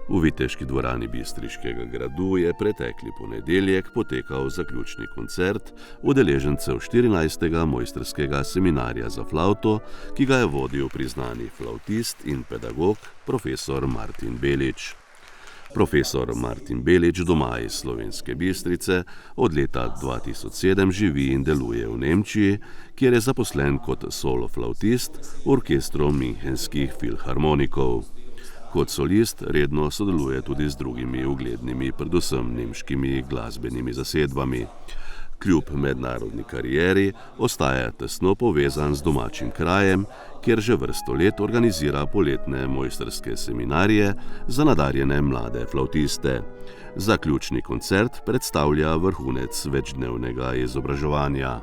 V viteški dvorani Bistriškega gradu je pretekli ponedeljek potekal zaključni koncert udeležencev 14. mojstrskega seminarja za flavto, ki ga je vodil priznani flavtist in pedagog profesor Martin Belič. Profesor Martin Belič doma iz Slovenske Bistrice od leta 2007 živi in deluje v Nemčiji, kjer je zaposlen kot solo flavtist v orkestru Münchenskih filharmonikov. Kot solist redno sodeluje tudi z drugimi uglednimi, predvsem nemškimi glasbenimi zasedbami. Kljub mednarodni karieri ostaja tesno povezan z domačim krajem, kjer že vrsto let organizira poletne mojstrske seminarije za nadarjene mlade flavtiste. Zaključni koncert predstavlja vrhunec večdnevnega izobraževanja.